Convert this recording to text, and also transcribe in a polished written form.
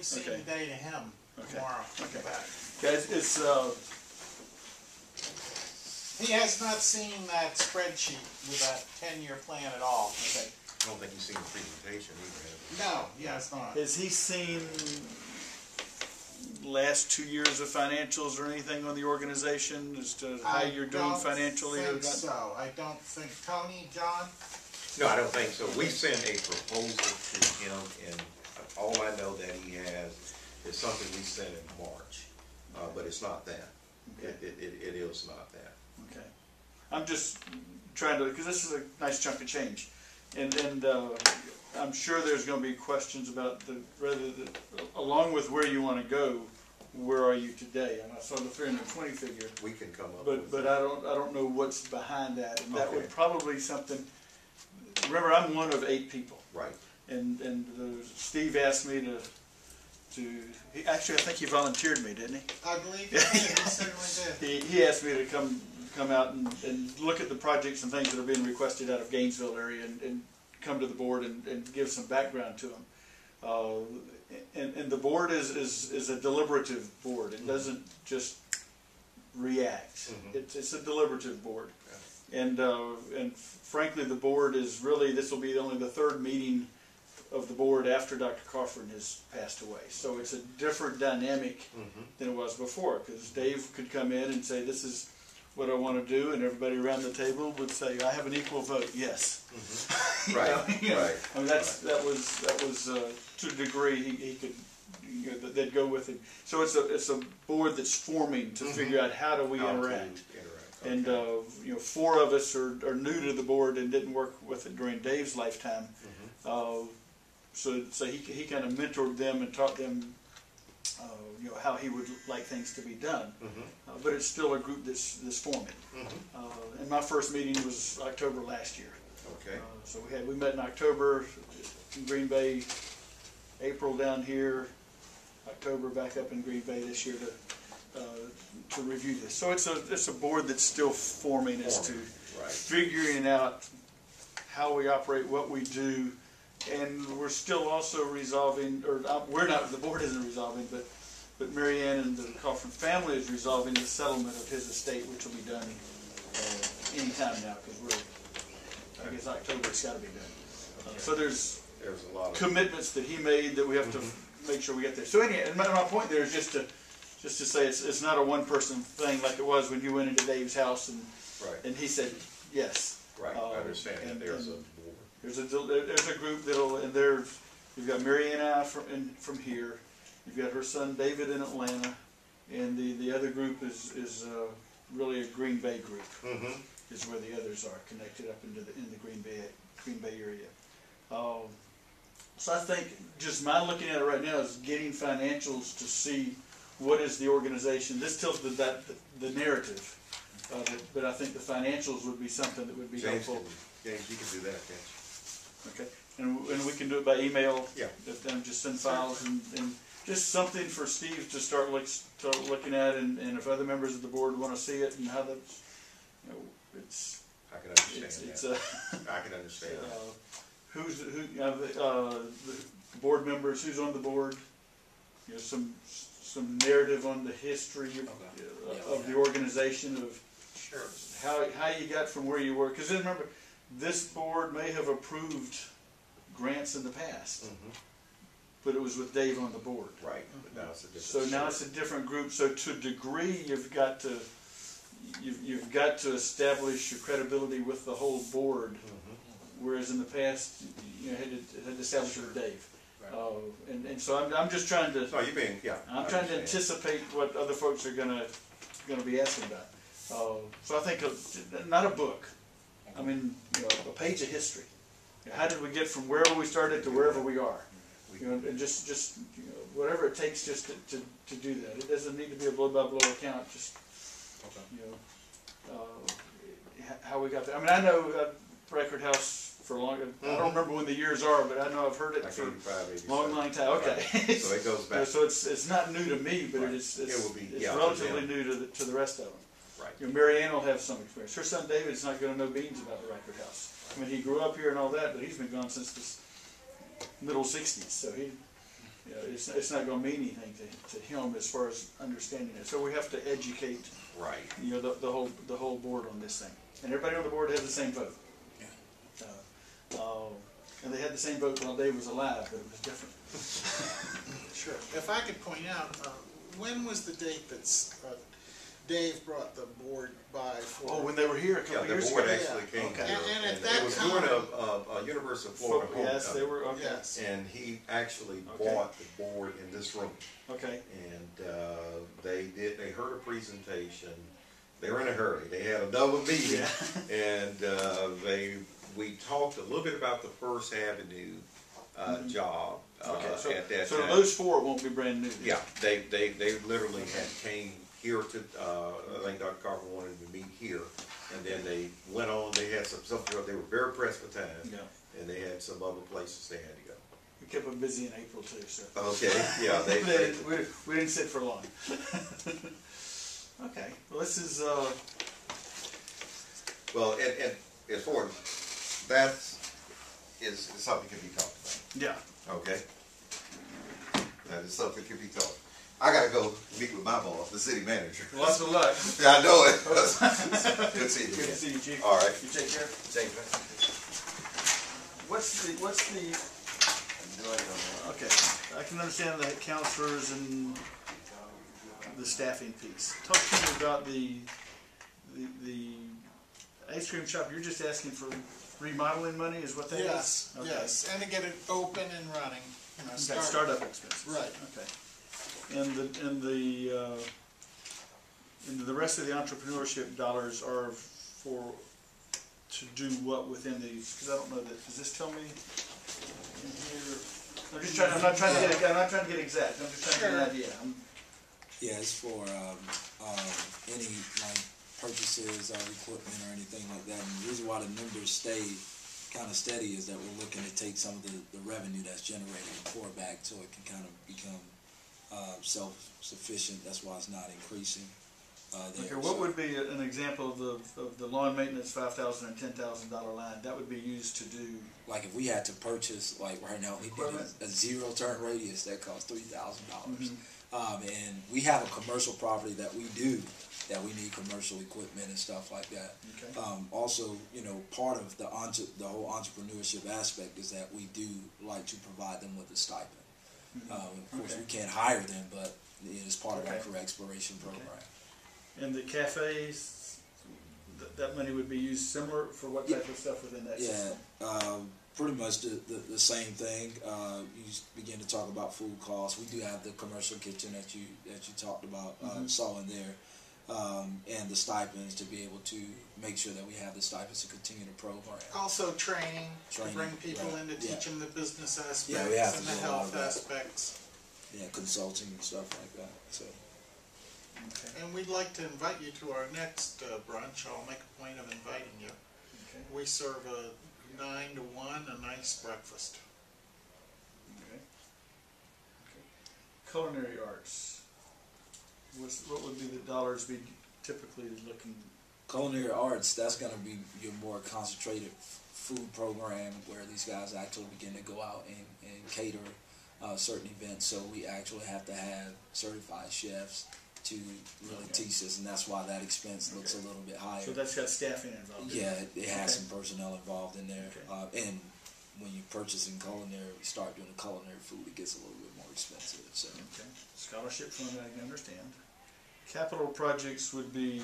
same Okay. day to him Okay. tomorrow. Okay. Back. Guys, it's He has not seen that spreadsheet with that 10-year plan at all. okay. I don't think you've seen the presentation either, have you? No, he has not. Has he seen last 2 years of financials or anything on the organization as to how you're doing financially? I or don't think not? so. I don't think. Tony, John? No, I don't think so. We sent a proposal to him, and all I know that he has is something we sent in March, but it's not that. Okay. It is not that. Okay. I'm just trying to, because this is a nice chunk of change. And I'm sure there's going to be questions about along with where you want to go, where are you today? And I saw the 320 figure. We can come up with But I don't know what's behind that. And that Okay. would probably something, remember I'm one of 8 people. Right. And Steve asked me actually I think he volunteered me, didn't he? I believe he did. He certainly did. He asked me to come out and look at the projects and things that are being requested out of Gainesville area and come to the board and give some background to them. And the board is a deliberative board. It doesn't just react. Mm-hmm. It's a deliberative board. And frankly, the board is really, this will be only the 3rd meeting of the board after Dr. Coughlin has passed away. So it's a different dynamic than it was before, because Dave could come in and say, this is what I want to do, and everybody around the table would say, I have an equal vote, yes. Right, right. I mean, right. that was to a degree he could, they'd go with him. So it's a board that's forming to figure out how do we How to interact. Okay. And 4 of us are new to the board and didn't work with it during Dave's lifetime. So he kind of mentored them and taught them how he would like things to be done. But it's still a group that's forming. And my first meeting was October last year. Okay. So we met in October in Green Bay, April down here, October back up in Green Bay this year to review this. So it's a board that's still forming as to figuring out how we operate, what we do, and we're still also resolving, or we're not, the board isn't resolving, but Mary Ann and the Coughlin family is resolving the settlement of his estate, which will be done any time now, because I guess October it's got to be done. So there's a lot of commitments that he made that we have to make sure we get there. So anyway, and my point there is just to say it's not a one-person thing like it was when you went into Dave's house and he said yes. Right, I understand that there's a board. There's a group you've got Mary Ann and I from here. You've got her son David in Atlanta, and the other group is really a Green Bay group. Is where the others are connected up in the Green Bay area. So I think just my looking at it right now is getting financials to see what is the organization. This tells the narrative of it, but I think the financials would be something that would be helpful. James, you can do that, can't you? Okay, and we can do it by email. Yeah. Then just send files and just something for Steve to start looking at, and if other members of the board want to see it and how that's, it's. I can understand that. I can understand that. The board members, who's on the board, some narrative on the history of the organization, of how you got from where you were. Because remember, this board may have approved grants in the past, but it was with Dave on the board. Right, but now it's a different. So now it's a different group. So to a degree, you've got to establish your credibility with the whole board, whereas in the past you had to establish it with Dave. And so I'm just trying to. No, you're being I'm trying to anticipate what other folks are gonna be asking about. So I think not a book. I mean, a page of history. How did we get from wherever we started to wherever we are? And just whatever it takes just to do that. It doesn't need to be a blow-by-blow account. Just how we got there. I mean, I know Record House for a long. I don't remember when the years are, but I know I've heard it for a long time. Okay. Right. So it goes back. So it's not new to me, but it's relatively new to the rest of them. Right. Mary Ann will have some experience. Her son David's not going to know beans about the Record House. I mean, he grew up here and all that, but he's been gone since the middle '60s. So you know, it's not gonna mean anything to him as far as understanding it. So we have to educate, Right. you know, the whole board on this thing. And everybody on the board has the same vote. And they had the same vote while Dave was alive, but it was different. Sure. If I could point out, when was the date that Dave brought the board by for? Oh, when they were here a Yeah, couple the years board ago. actually came Okay. here, And at and that it was time- during a University of Florida Yes, they homecoming. were, okay. Yes. And he actually Okay. bought the board in this room. Okay, And they heard a presentation. They were in a hurry. They had a double meeting. And we talked a little bit about the First Avenue job okay, at that so time. those four won't be brand new then? Yeah, they literally had came here to, I think Dr. Carver wanted to meet here. And then they went on, they had something, they were very pressed for time. Yeah. And they had some other places they had to go. We kept them busy in April too, so. Okay, yeah, We didn't sit for long. Okay, well, this is, well, and as far as that is something can be talked about, yeah, okay? That is something can be talked. I gotta go meet with my boss, the city manager. lots of luck. Yeah, I know it. Good seeing you. Good to see you, Chief. All right. You take care. Thank you. What's the, okay, I can understand the counselors and the staffing piece. Talk to me about the ice cream shop. You're just asking for remodeling money, is what that is? Yes, Okay. yes, and to get it open and running, you know, Got startup expenses. Right. Okay. And the rest of the entrepreneurship dollars are to do what within these? Because I don't know that. Does this tell me in here? I'm not trying to get exact. I'm just trying to get an idea. Yeah, it's for any like purchases or equipment or anything like that. And the reason why the numbers stay kind of steady is that we're looking to take some of the revenue that's generated and pour back so it can kind of become self-sufficient. That's why it's not increasing. Okay, what would be an example of the lawn maintenance $5,000 and $10,000 line? That would be used to do. Like if we had to purchase, like right now, we did a zero turn radius that costs $3,000. And we have a commercial property that we need commercial equipment and stuff like that. Okay. Also, you know, part of the whole entrepreneurship aspect is that we do like to provide them with a stipend. Of course, we can't hire them, but it's part of our career exploration program. And the cafes, that money would be used similar for what type of stuff within that system? Pretty much the same thing. You begin to talk about food costs. We do have the commercial kitchen that you talked about, saw in there, and the stipends to be able to make sure that we have the stipends to continue the program. Also training, to bring people right, in to teach them the business aspects Yeah, we have and to the do a lot of health that. aspects. Yeah, consulting and stuff like that. So. Okay. And we'd like to invite you to our next brunch. I'll make a point of inviting you. Okay. We serve a 9 to 1, a nice breakfast. Okay. Culinary arts. What would be the dollars be typically looking? Culinary arts, that's going to be your more concentrated food program where these guys actually begin to go out and cater certain events. So we actually have to have certified chefs to really teach us, and that's why that expense looks a little bit higher. So that's got staffing involved. Yeah, it has Okay. some personnel involved in there. Okay. And when you're purchasing culinary, you start doing the culinary food, it gets a little bit more expensive. So. Okay. Scholarship fund, I can understand. Capital projects would be